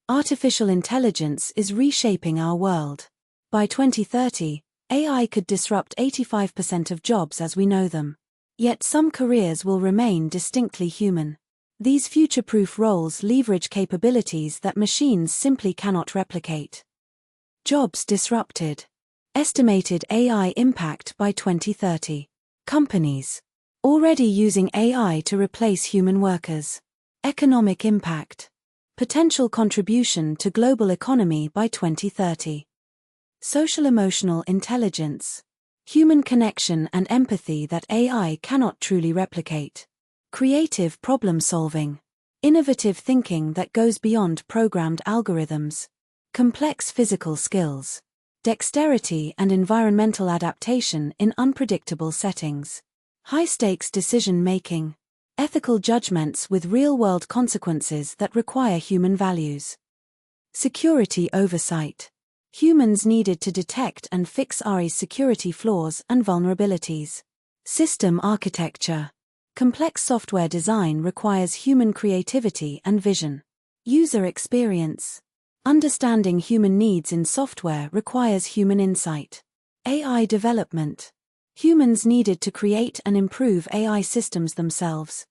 Artificial intelligence is reshaping our world. By 2030, AI could disrupt 85% of jobs as we know them. Yet some careers will remain distinctly human. These future-proof roles leverage capabilities that machines simply cannot replicate. Jobs disrupted. Estimated AI impact by 2030. Companies already using AI to replace human workers. Economic impact. Potential contribution to global economy by 2030. Social-emotional intelligence. Human connection and empathy that AI cannot truly replicate. Creative problem-solving. Innovative thinking that goes beyond programmed algorithms. Complex physical skills. Dexterity and environmental adaptation in unpredictable settings. High-stakes decision-making. Ethical judgments with real-world consequences that require human values. Security oversight. Humans needed to detect and fix AI's security flaws and vulnerabilities. System architecture. Complex software design requires human creativity and vision. User experience. Understanding human needs in software requires human insight. AI development. Humans needed to create and improve AI systems themselves.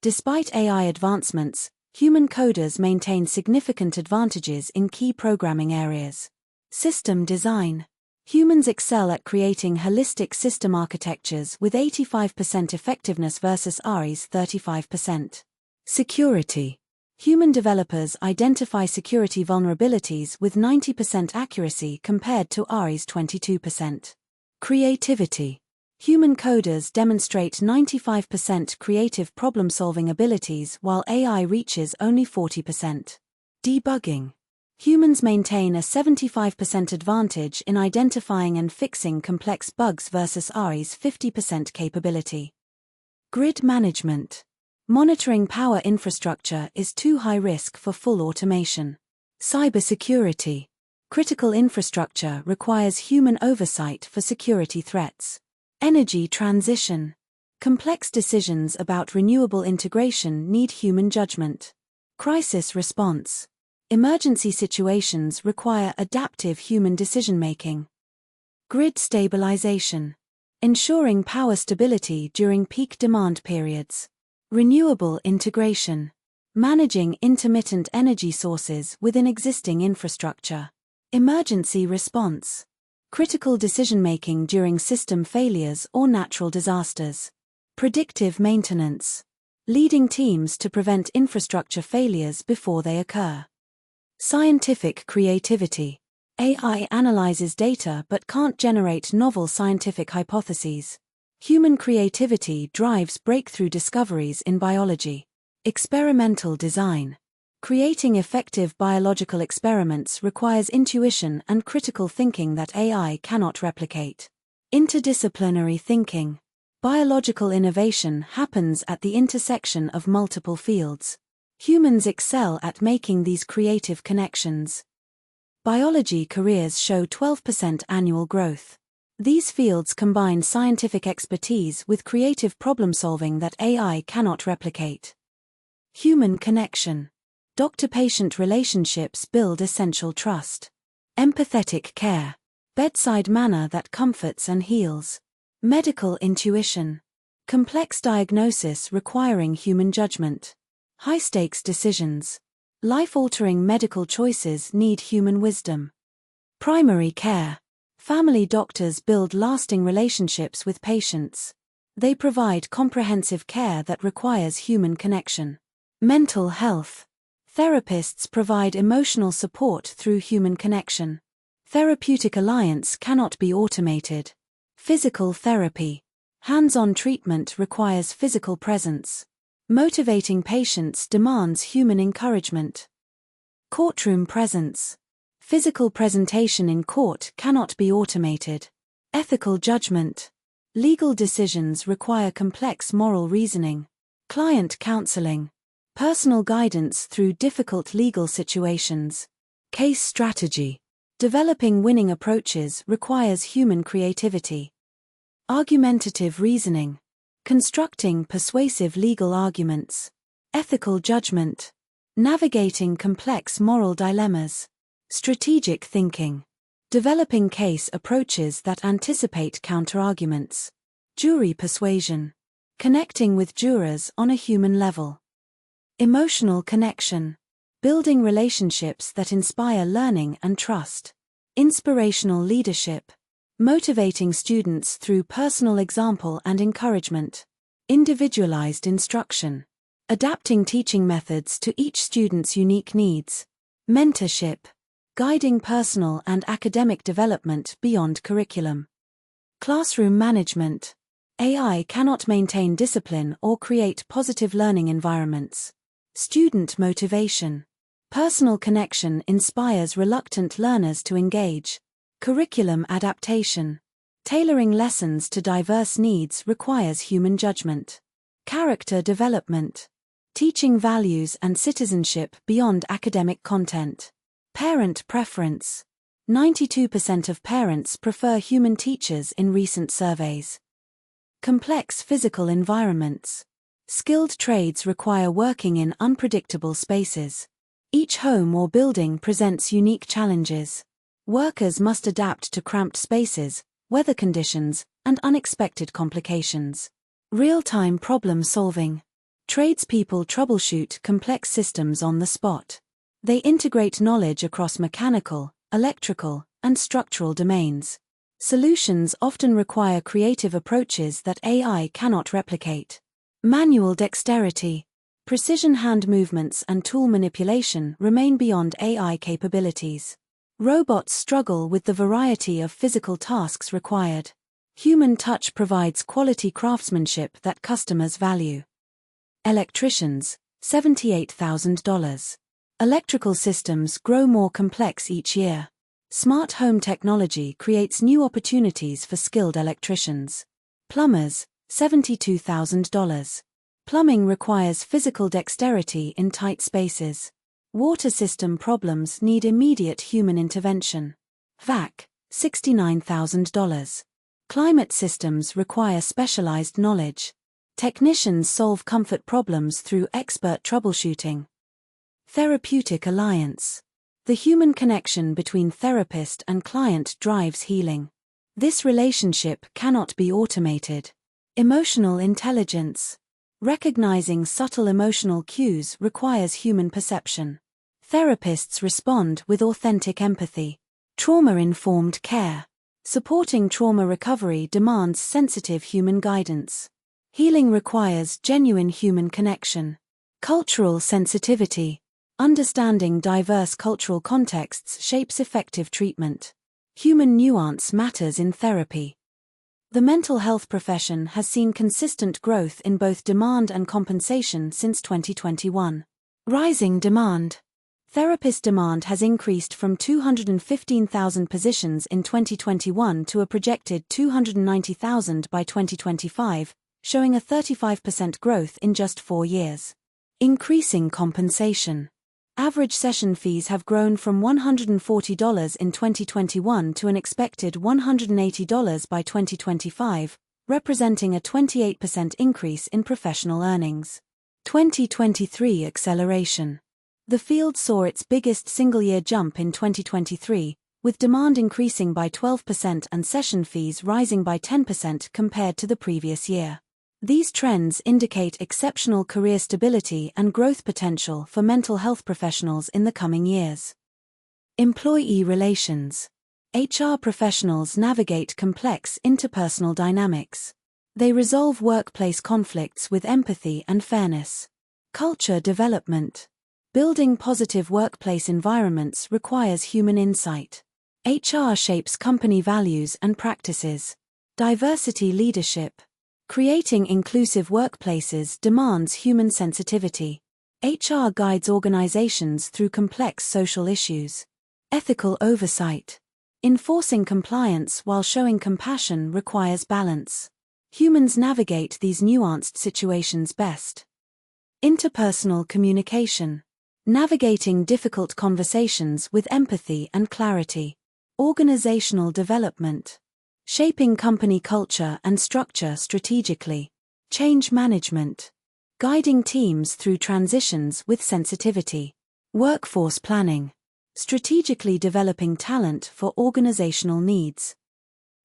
Despite AI advancements, human coders maintain significant advantages in key programming areas. System design. Humans excel at creating holistic system architectures with 85% effectiveness versus AI's 35%. Security. Human developers identify security vulnerabilities with 90% accuracy compared to AI's 22%. Creativity. Human coders demonstrate 95% creative problem-solving abilities while AI reaches only 40%. Debugging. Humans maintain a 75% advantage in identifying and fixing complex bugs versus AI's 50% capability. Grid management. Monitoring power infrastructure is too high risk for full automation. Cybersecurity. Critical infrastructure requires human oversight for security threats. Energy transition. Complex decisions about renewable integration need human judgment. Crisis response. Emergency situations require adaptive human decision-making. Grid stabilization. Ensuring power stability during peak demand periods. Renewable integration. Managing intermittent energy sources within existing infrastructure. Emergency response. Critical decision-making during system failures or natural disasters. Predictive maintenance. Leading teams to prevent infrastructure failures before they occur. Scientific creativity. AI analyzes data but can't generate novel scientific hypotheses. Human creativity drives breakthrough discoveries in biology. Experimental design. Creating effective biological experiments requires intuition and critical thinking that AI cannot replicate. Interdisciplinary thinking. Biological innovation happens at the intersection of multiple fields. Humans excel at making these creative connections. Biology careers show 12% annual growth. These fields combine scientific expertise with creative problem-solving that AI cannot replicate. Human connection. Doctor-patient relationships build essential trust. Empathetic care. Bedside manner that comforts and heals. Medical intuition. Complex diagnosis requiring human judgment. High-stakes decisions. Life-altering medical choices need human wisdom. Primary care. Family doctors build lasting relationships with patients. They provide comprehensive care that requires human connection. Mental health. Therapists provide emotional support through human connection. Therapeutic alliance cannot be automated. Physical therapy. Hands-on treatment requires physical presence. Motivating patients demands human encouragement. Courtroom presence. Physical presentation in court cannot be automated. Ethical judgment. Legal decisions require complex moral reasoning. Client counseling. Personal guidance through difficult legal situations. Case strategy. Developing winning approaches requires human creativity. Argumentative reasoning. Constructing persuasive legal arguments. Ethical judgment. Navigating complex moral dilemmas. Strategic thinking. Developing case approaches that anticipate counterarguments. Jury persuasion. Connecting with jurors on a human level. Emotional connection. Building relationships that inspire learning and trust. Inspirational leadership. Motivating students through personal example and encouragement. Individualized instruction. Adapting teaching methods to each student's unique needs. Mentorship. Guiding personal and academic development beyond curriculum. Classroom management. AI cannot maintain discipline or create positive learning environments. Student motivation. Personal connection inspires reluctant learners to engage. Curriculum adaptation. Tailoring lessons to diverse needs requires human judgment. Character development. Teaching values and citizenship beyond academic content. Parent preference. 92% of parents prefer human teachers in recent surveys. Complex physical environments. Skilled trades require working in unpredictable spaces. Each home or building presents unique challenges. Workers must adapt to cramped spaces, weather conditions, and unexpected complications. Real-time problem solving. Tradespeople troubleshoot complex systems on the spot. They integrate knowledge across mechanical, electrical, and structural domains. Solutions often require creative approaches that AI cannot replicate. Manual dexterity. Precision hand movements and tool manipulation remain beyond AI capabilities. Robots struggle with the variety of physical tasks required. Human touch provides quality craftsmanship that customers value. Electricians, $78,000. Electrical systems grow more complex each year. Smart home technology creates new opportunities for skilled electricians. Plumbers, $72,000. Plumbing requires physical dexterity in tight spaces. Water system problems need immediate human intervention. VAC, $69,000. Climate systems require specialized knowledge. Technicians solve comfort problems through expert troubleshooting. Therapeutic alliance. The human connection between therapist and client drives healing. This relationship cannot be automated. Emotional intelligence. Recognizing subtle emotional cues requires human perception. Therapists respond with authentic empathy. Trauma-informed care. Supporting trauma recovery demands sensitive human guidance. Healing requires genuine human connection. Cultural sensitivity. Understanding diverse cultural contexts shapes effective treatment. Human nuance matters in therapy. The mental health profession has seen consistent growth in both demand and compensation since 2021. Rising demand. Therapist demand has increased from 215,000 positions in 2021 to a projected 290,000 by 2025, showing a 35% growth in just 4 years. Increasing compensation. Average session fees have grown from $140 in 2021 to an expected $180 by 2025, representing a 28% increase in professional earnings. 2023 acceleration. The field saw its biggest single-year jump in 2023, with demand increasing by 12% and session fees rising by 10% compared to the previous year. These trends indicate exceptional career stability and growth potential for mental health professionals in the coming years. Employee relations. HR professionals navigate complex interpersonal dynamics. They resolve workplace conflicts with empathy and fairness. Culture development. Building positive workplace environments requires human insight. HR shapes company values and practices. Diversity leadership. Creating inclusive workplaces demands human sensitivity. HR guides organizations through complex social issues. Ethical oversight. Enforcing compliance while showing compassion requires balance. Humans navigate these nuanced situations best. Interpersonal communication. Navigating difficult conversations with empathy and clarity. Organizational development. Shaping company culture and structure strategically. Change management. guiding teams through transitions with sensitivity. Workforce planning, strategically developing talent for organizational needs.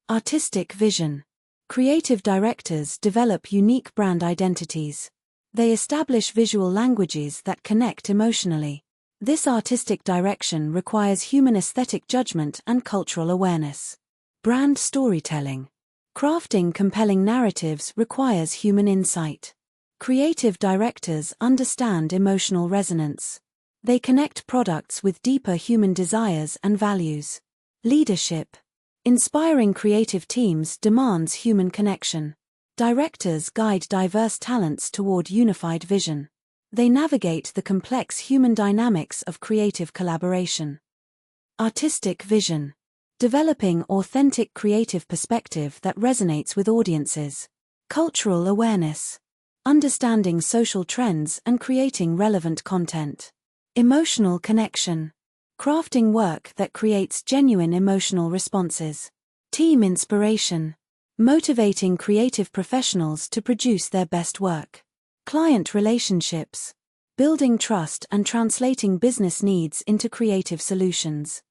Artistic vision, creative directors develop unique brand identities. They establish visual languages that connect emotionally. This artistic direction requires human aesthetic judgment and cultural awareness. Brand storytelling, crafting compelling narratives requires human insight. Creative directors understand emotional resonance. They connect products with deeper human desires and values. Leadership, inspiring creative teams demands human connection. Directors guide diverse talents toward unified vision. They navigate the complex human dynamics of creative collaboration. Artistic vision, developing authentic creative perspective that resonates with audiences. Cultural awareness, understanding social trends and creating relevant content. Emotional connection, crafting work that creates genuine emotional responses. Team inspiration, motivating creative professionals to produce their best work. Client relationships, building trust and translating business needs into creative solutions.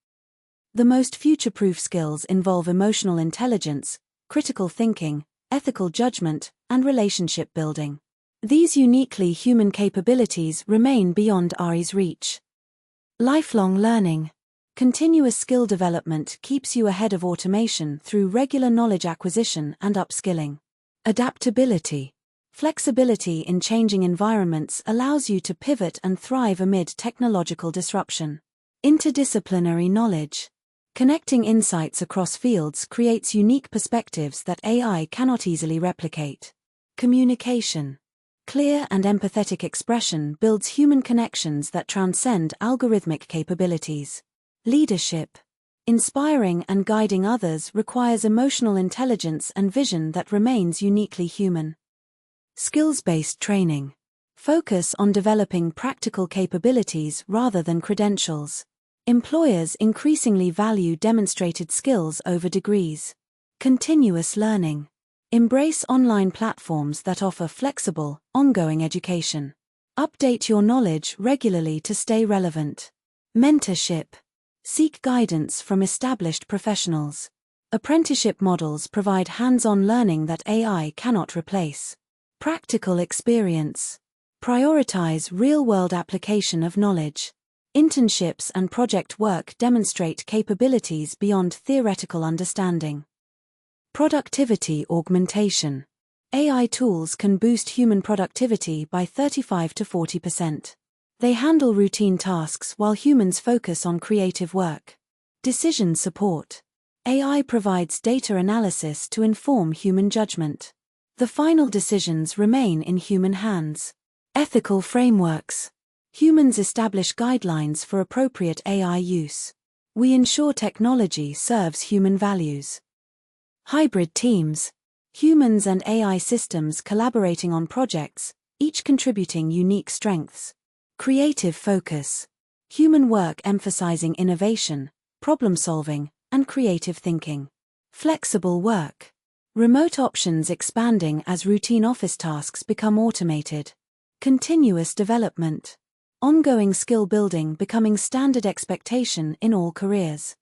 The most future-proof skills involve emotional intelligence, critical thinking, ethical judgment, and relationship building. These uniquely human capabilities remain beyond AI's reach. Lifelong learning, continuous skill development keeps you ahead of automation through regular knowledge acquisition and upskilling. Adaptability, flexibility in changing environments allows you to pivot and thrive amid technological disruption. Interdisciplinary knowledge, connecting insights across fields creates unique perspectives that AI cannot easily replicate. Communication, clear and empathetic expression builds human connections that transcend algorithmic capabilities. Leadership, inspiring and guiding others requires emotional intelligence and vision that remains uniquely human. Skills-based training, focus on developing practical capabilities rather than credentials. Employers increasingly value demonstrated skills over degrees. Continuous learning, embrace online platforms that offer flexible, ongoing education. Update your knowledge regularly to stay relevant. Mentorship, seek guidance from established professionals. Apprenticeship models provide hands-on learning that AI cannot replace. Practical experience, prioritize real-world application of knowledge. Internships and project work demonstrate capabilities beyond theoretical understanding. Productivity augmentation, AI tools can boost human productivity by 35 to 40%. They handle routine tasks while humans focus on creative work. Decision support, AI provides data analysis to inform human judgment. The final decisions remain in human hands. Ethical frameworks, humans establish guidelines for appropriate AI use. We ensure technology serves human values. Hybrid teams, humans and AI systems collaborating on projects, each contributing unique strengths. Creative focus, human work emphasizing innovation, problem-solving, and creative thinking. Flexible work, remote options expanding as routine office tasks become automated. Continuous development, ongoing skill building becoming standard expectation in all careers.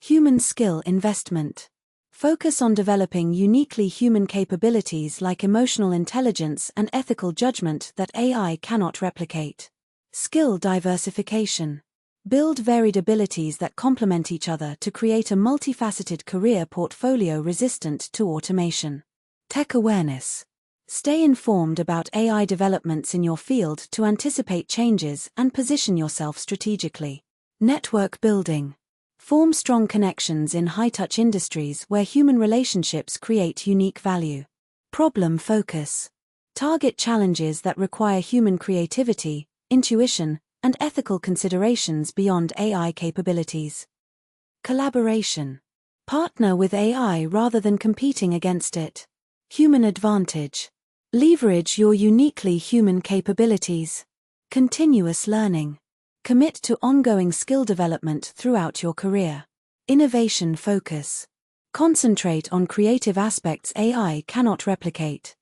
Human skill investment, focus on developing uniquely human capabilities like emotional intelligence and ethical judgment that AI cannot replicate. Skill diversification, build varied abilities that complement each other to create a multifaceted career portfolio resistant to automation. Tech awareness, stay informed about AI developments in your field to anticipate changes and position yourself strategically. Network building, form strong connections in high-touch industries where human relationships create unique value. Problem focus, target challenges that require human creativity, intuition, and ethical considerations beyond AI capabilities. Collaboration, partner with AI rather than competing against it. Human advantage, leverage your uniquely human capabilities. Continuous learning, commit to ongoing skill development throughout your career. Innovation focus, concentrate on creative aspects AI cannot replicate.